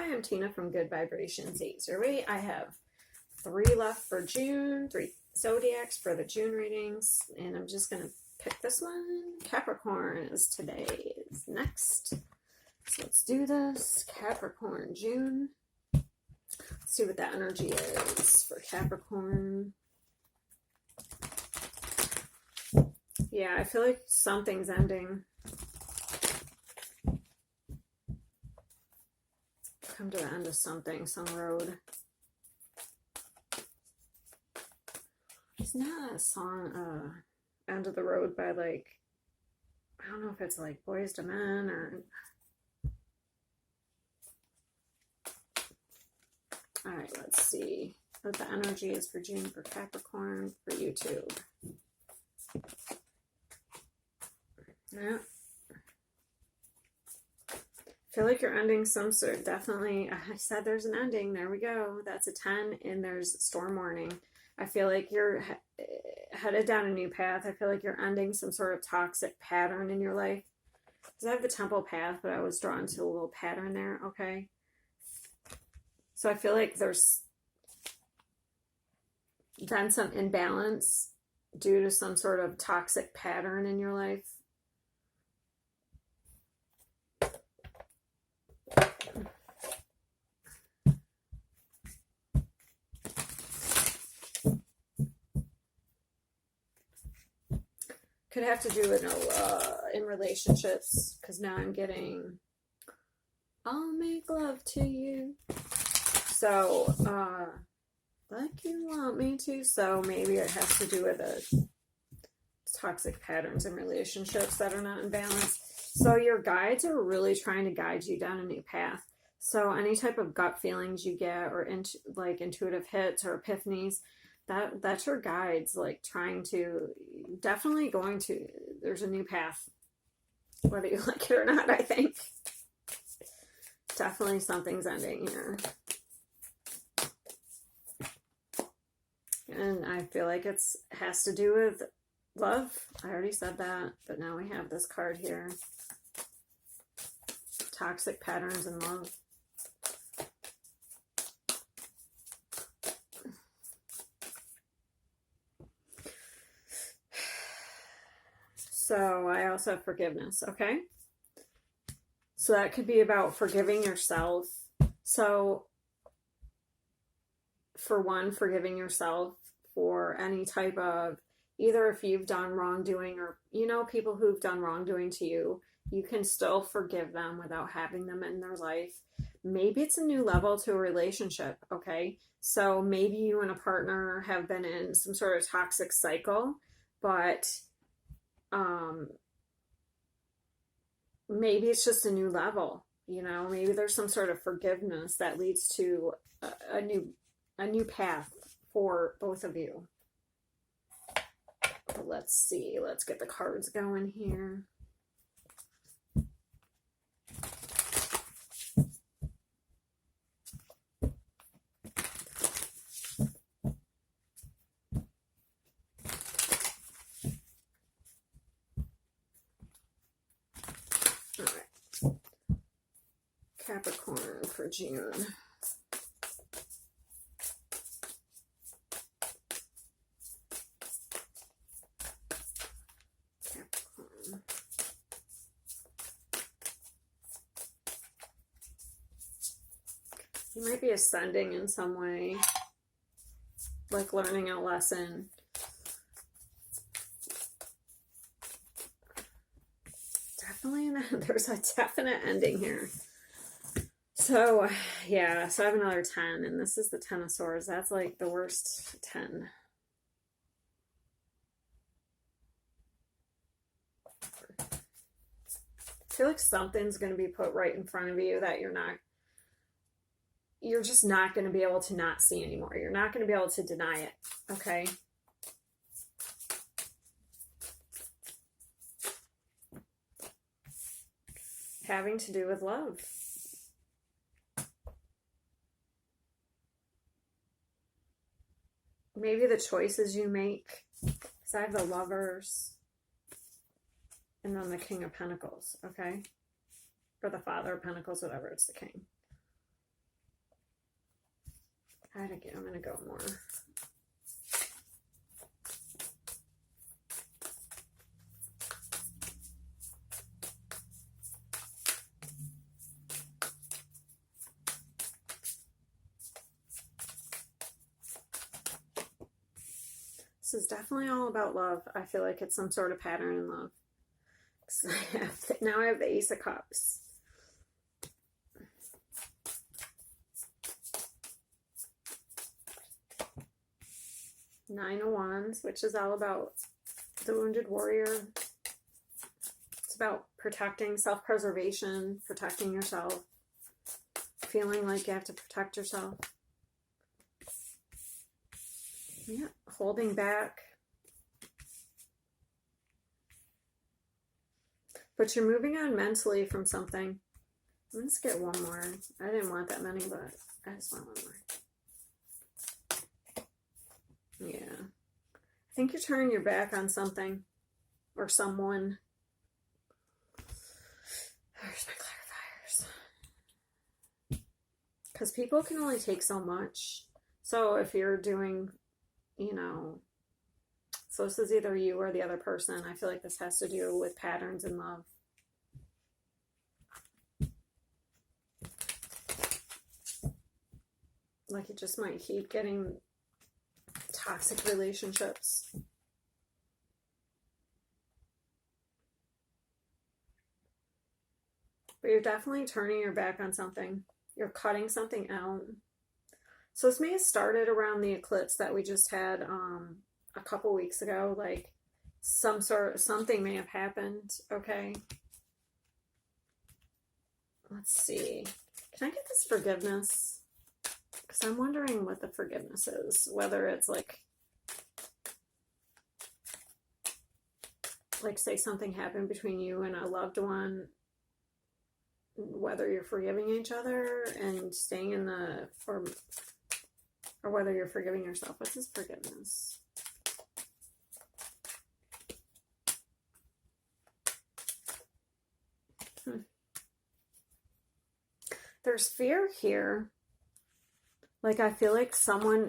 Hi, I'm Tina from Good Vibrations 808. I have 3 left for June, 3 zodiacs for the June readings, and I'm just going to pick this one. Capricorn is today, is next. So let's do this. Capricorn, June. Let's see what that energy is for Capricorn. Yeah, I feel like something's ending. Come to the end of something, some road. Isn't that a song, End of the Road by, like, I don't know if it's like Boys to Men or... Alright, let's see what the energy is for June for Capricorn for YouTube. Yeah. I feel like you're ending some sort, definitely. I said there's an ending. There we go. That's a 10, and there's storm warning. I feel like you're headed down a new path. I feel like you're ending some sort of toxic pattern in your life. Because I have the temple path, but I was drawn to a little pattern there, okay? So I feel like there's been some imbalance due to some sort of toxic pattern in your life. Could have to do with in relationships, because now I'm getting, I'll make love to you. So, like you want me to. So maybe it has to do with the toxic patterns in relationships that are not in balance. So your guides are really trying to guide you down a new path. So any type of gut feelings you get, or like intuitive hits or epiphanies, that's your guides, like trying to, definitely going to, there's a new path, whether you like it or not. I think definitely something's ending here, and I feel like it's has to do with love. I already said that, but now we have this card here, toxic patterns in love. So I also have forgiveness, okay? So that could be about forgiving yourself. So for one, forgiving yourself for any type of, either if you've done wrongdoing, or, you know, people who've done wrongdoing to you, you can still forgive them without having them in their life. Maybe it's a new level to a relationship, okay? So maybe you and a partner have been in some sort of toxic cycle, but maybe it's just a new level, you know, maybe there's some sort of forgiveness that leads to a new path for both of you. But let's see, let's get the cards going here. Capricorn for June. Capricorn. You might be ascending in some way, like learning a lesson. Definitely, there's a definite ending here. So, yeah, so I have another 10, and this is the 10 of Swords. That's like the worst 10. I feel like something's going to be put right in front of you that you're just not going to be able to not see anymore. You're not going to be able to deny it, okay? Having to do with love. Maybe the choices you make, because I have the Lovers and then the King of Pentacles, okay? Or the Father of Pentacles, whatever, it's the King. try to get, I'm going to go more. This is definitely all about love. I feel like it's some sort of pattern in love. Now I have the Ace of Cups. Nine of Wands, which is all about the wounded warrior. It's about protecting, self-preservation, protecting yourself, feeling like you have to protect yourself. Yeah, holding back. But you're moving on mentally from something. Let's get one more. I didn't want that many, but I just want one more. Yeah. I think you're turning your back on something or someone. Where's my clarifiers? Because people can only take so much. So if you're doing, you know, so this is either you or the other person. I feel like this has to do with patterns in love. Like you just might keep getting toxic relationships. But you're definitely turning your back on something. You're cutting something out. So this may have started around the eclipse that we just had a couple weeks ago. Like something may have happened. Okay. Let's see. Can I get this forgiveness? Because I'm wondering what the forgiveness is. Whether it's like say something happened between you and a loved one. Whether you're forgiving each other and staying in the, or whether you're forgiving yourself. What's this forgiveness? There's fear here. Like, I feel like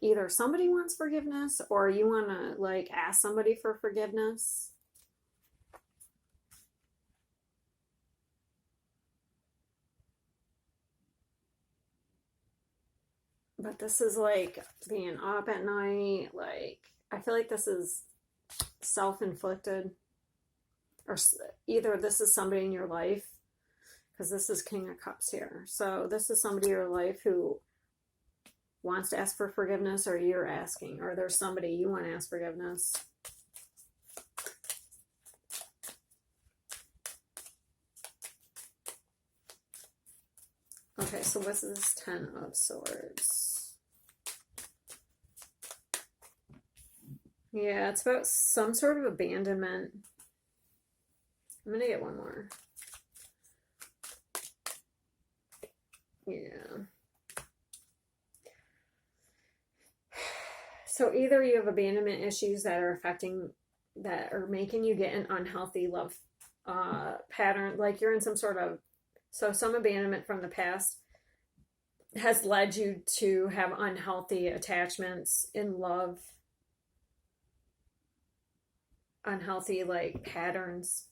either somebody wants forgiveness or you want to, like, ask somebody for forgiveness. But this is, like, being up at night. Like, I feel like this is self-inflicted. Or either this is somebody in your life, because this is King of Cups here. So this is somebody in your life who wants to ask for forgiveness, or you're asking, or there's somebody you want to ask forgiveness. Okay, so what's this 10 of Swords? Yeah, it's about some sort of abandonment. I'm going to get one more. Yeah. So either you have abandonment issues that are making you get an unhealthy love pattern, like you're in some abandonment from the past has led you to have unhealthy attachments in love, unhealthy like patterns.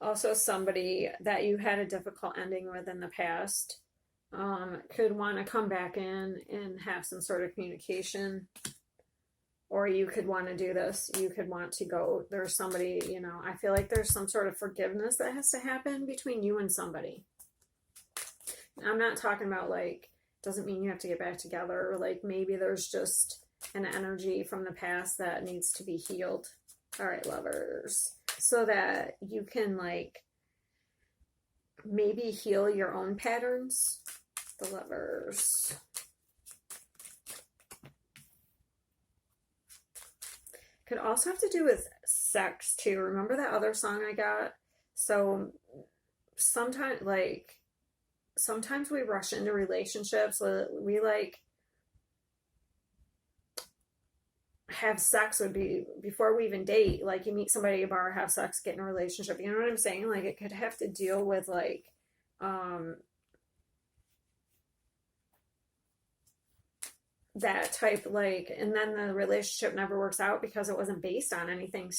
Also, somebody that you had a difficult ending with in the past could want to come back in and have some sort of communication, or you could want to do this. You could want to go, there's somebody, you know, I feel like there's some sort of forgiveness that has to happen between you and somebody. I'm not talking about like, doesn't mean you have to get back together, or like maybe there's just an energy from the past that needs to be healed. All right, lovers. So that you can like maybe heal your own patterns. The Lovers. Could also have to do with sex too. Remember that other song I got? So sometimes we rush into relationships. We like have sex before we even date. Like you meet somebody at a bar, have sex, get in a relationship. You know what I'm saying? Like it could have to deal with like um, that type, like, and then the relationship never works out because it wasn't based on anything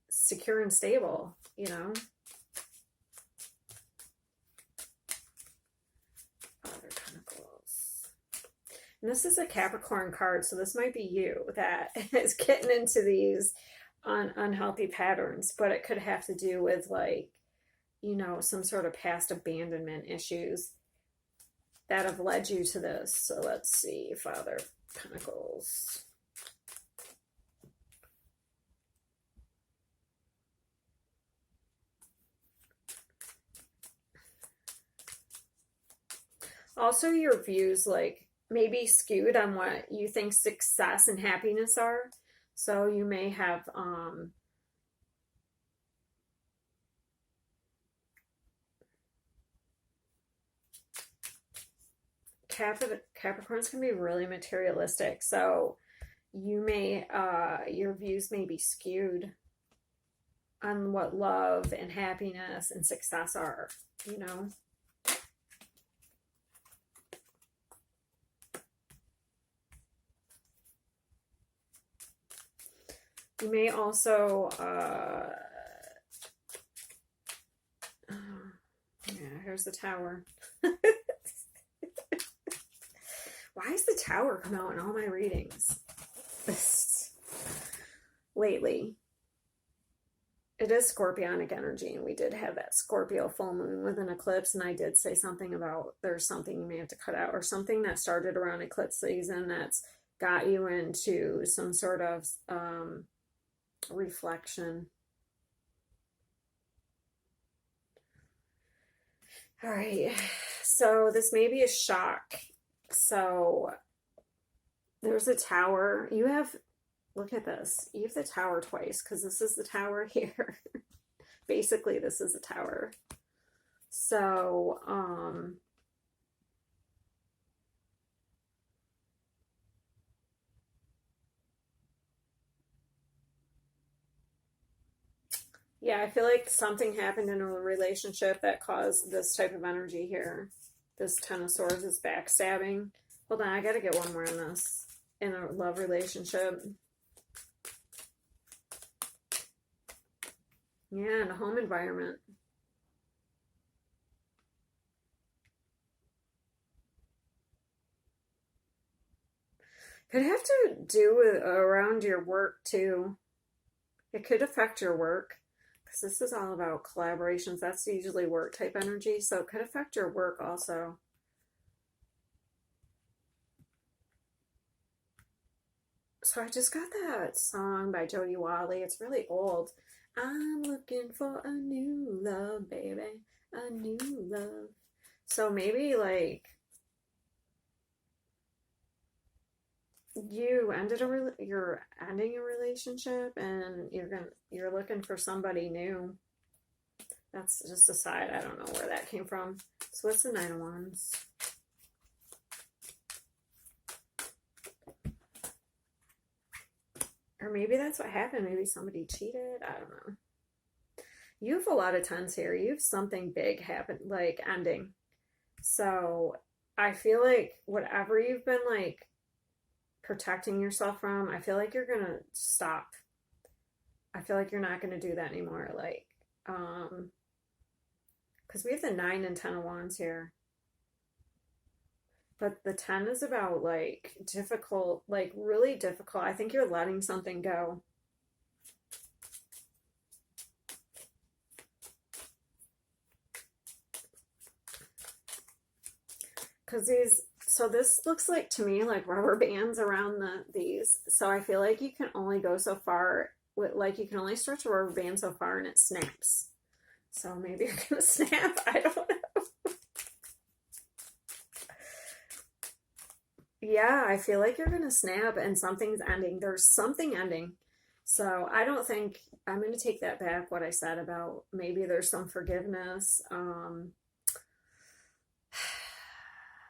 secure and stable, you know? Father of Pentacles. And this is a Capricorn card, so this might be you that is getting into these unhealthy patterns, but it could have to do with, like, you know, some sort of past abandonment issues that have led you to this. So let's see, Father of Pentacles. Also, your views, like, maybe skewed on what you think success and happiness are. So you may have Capricorns can be really materialistic, so you may your views may be skewed on what love and happiness and success are, you know. You may also yeah, here's the Tower. Why is the Tower come out in all my readings lately? It is Scorpionic energy, and we did have that Scorpio full moon with an eclipse, and I did say something about there's something you may have to cut out, or something that started around eclipse season that's got you into some sort of reflection. All right, so this may be a shock. So there's a Tower. You have, look at this. You have the Tower twice, because this is the Tower here. Basically, this is the Tower. So, yeah, I feel like something happened in a relationship that caused this type of energy here. This Ten of Swords is backstabbing. Hold on, I gotta get one more on this. In a love relationship. Yeah, in a home environment. Could have to do with around your work too. It could affect your work, because this is all about collaborations. That's usually work type energy, so it could affect your work also. So I just got that song by Jody Watley. It's really old. I'm looking for a new love, baby. A new love. So maybe, like, you're ending a relationship, and you're looking for somebody new. That's just a side. I don't know where that came from. So what's the Nine of Wands? Or maybe that's what happened. Maybe somebody cheated. I don't know. You have a lot of tens here. You have something big happen, like ending. So I feel like whatever you've been, like, protecting yourself from, I feel like you're gonna stop. I feel like you're not gonna do that anymore. Like, because we have the 9 and 10 of Wands here. But the 10 is about, like, difficult, like, really difficult. I think you're letting something go. Because so this looks like to me like rubber bands around these. So I feel like you can only go so far, like, you can only stretch a rubber band so far and it snaps. So maybe you're going to snap. I don't know. Yeah, I feel like you're going to snap and something's ending. There's something ending. So I don't think, I'm going to take that back, what I said about maybe there's some forgiveness.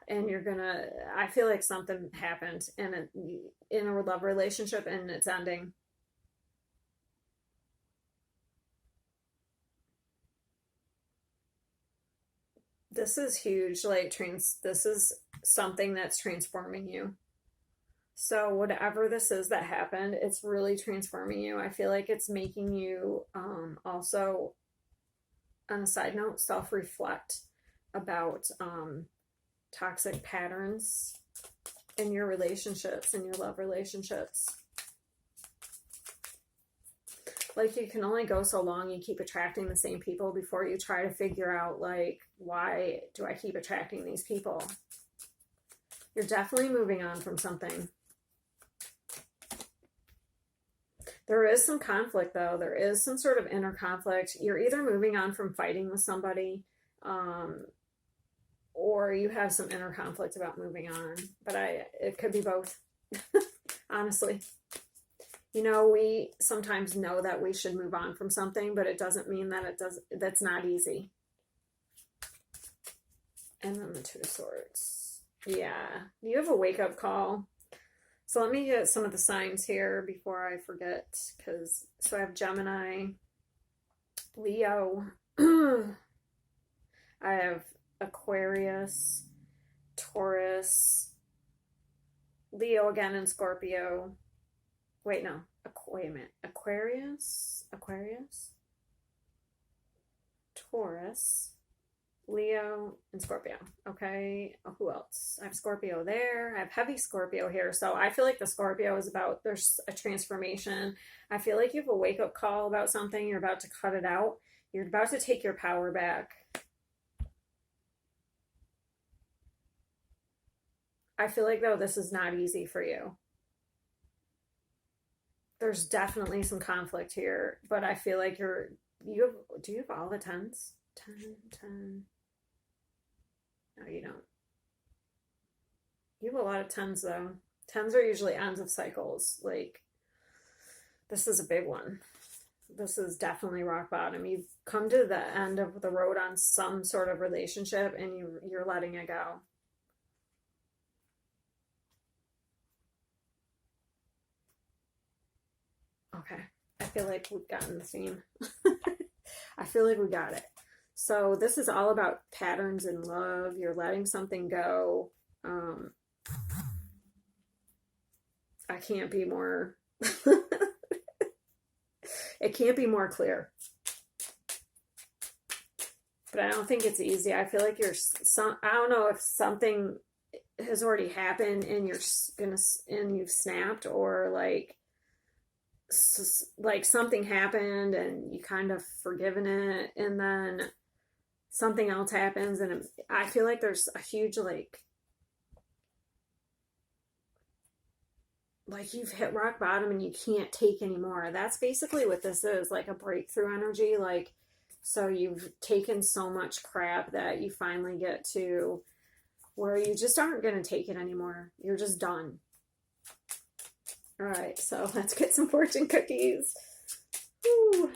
And you're going to, I feel like something happened in a love relationship and it's ending. This is huge. Like, this is something that's transforming you. So whatever this is that happened, it's really transforming you. I feel like it's making you also, on a side note, self-reflect about toxic patterns in your relationships, in your love relationships. Like, you can only go so long. You keep attracting the same people before you try to figure out, like, why do I keep attracting these people? You're definitely moving on from something. There is some conflict, though. There is some sort of inner conflict. You're either moving on from fighting with somebody, or you have some inner conflict about moving on. But it could be both, honestly. You know, we sometimes know that we should move on from something, but it doesn't mean that that's not easy. And then the Two of Swords. Yeah, you have a wake-up call. So let me get some of the signs here before I forget, so I have Gemini, Leo, I have Aquarius, Taurus, Leo again, and Scorpio. Wait, no. Wait a minute. Aquarius, Taurus, Leo, and Scorpio. Okay. Who else? I have Scorpio there. I have heavy Scorpio here. So I feel like the Scorpio is about, there's a transformation. I feel like you have a wake-up call about something. You're about to cut it out. You're about to take your power back. I feel like, though, this is not easy for you. There's definitely some conflict here, but I feel like do you have all the 10s? 10. No, you don't. You have a lot of 10s, though. 10s are usually ends of cycles. Like, this is a big one. This is definitely rock bottom. You've come to the end of the road on some sort of relationship, and you're letting it go. Okay, I feel like we've gotten the theme. I feel like we got it. So this is all about patterns in love. You're letting something go. I can't be more... It can't be more clear. But I don't think it's easy. I feel like I don't know if something has already happened and you've snapped, or like something happened and you kind of forgiven it, and then something else happens, and I feel like there's a huge like you've hit rock bottom and you can't take anymore. That's basically what this is, like a breakthrough energy. Like, so you've taken so much crap that you finally get to where you just aren't going to take it anymore. You're just done. All right, so let's get some fortune cookies. Woo.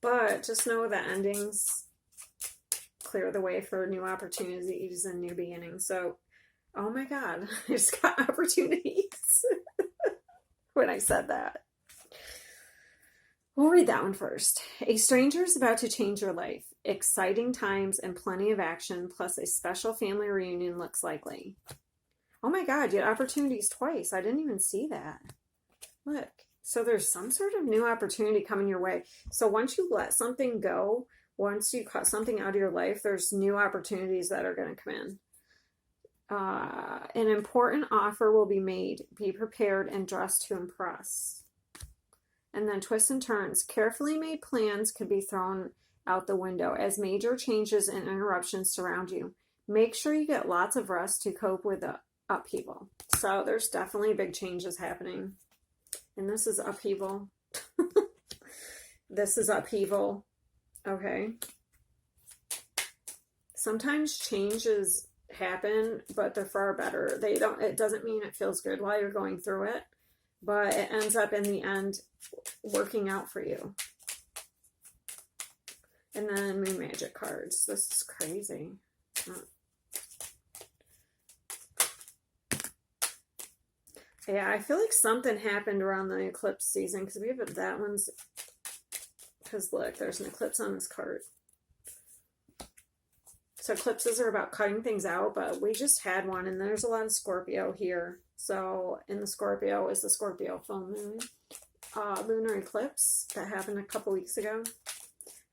But just know that endings clear the way for new opportunities and new beginnings. So, oh my God, I just got opportunities when I said that. We'll read that one first. A stranger is about to change your life. Exciting times and plenty of action, plus a special family reunion looks likely. Oh my God, you had opportunities twice. I didn't even see that. Look. So there's some sort of new opportunity coming your way. So once you let something go, once you cut something out of your life, there's new opportunities that are going to come in. An important offer will be made. Be prepared and dress to impress. And then twists and turns. Carefully made plans could be thrown out the window as major changes and interruptions surround you. Make sure you get lots of rest to cope with the upheaval. So there's definitely big changes happening. And this is upheaval. This is upheaval. Okay. Sometimes changes happen, but they're far better. It doesn't mean it feels good while you're going through it, but it ends up in the end working out for you. And then Moon Magic cards. This is crazy. Yeah, I feel like something happened around the eclipse season because we have that one's. Because look, there's an eclipse on this card. So eclipses are about cutting things out, but we just had one, and there's a lot of Scorpio here. So in the Scorpio is the Scorpio full moon. Lunar eclipse that happened a couple weeks ago.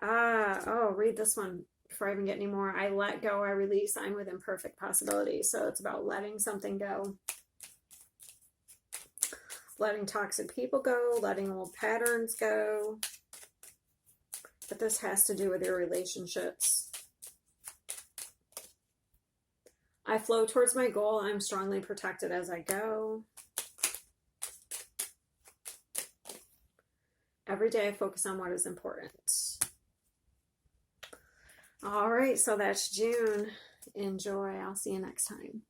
Read this one before I even get any more. I let go, I release, I'm with imperfect possibility. So it's about letting something go. Letting toxic people go, letting old patterns go. But this has to do with your relationships. I flow towards my goal. I'm strongly protected as I go. Every day I focus on what is important. All right, so that's June. Enjoy. I'll see you next time.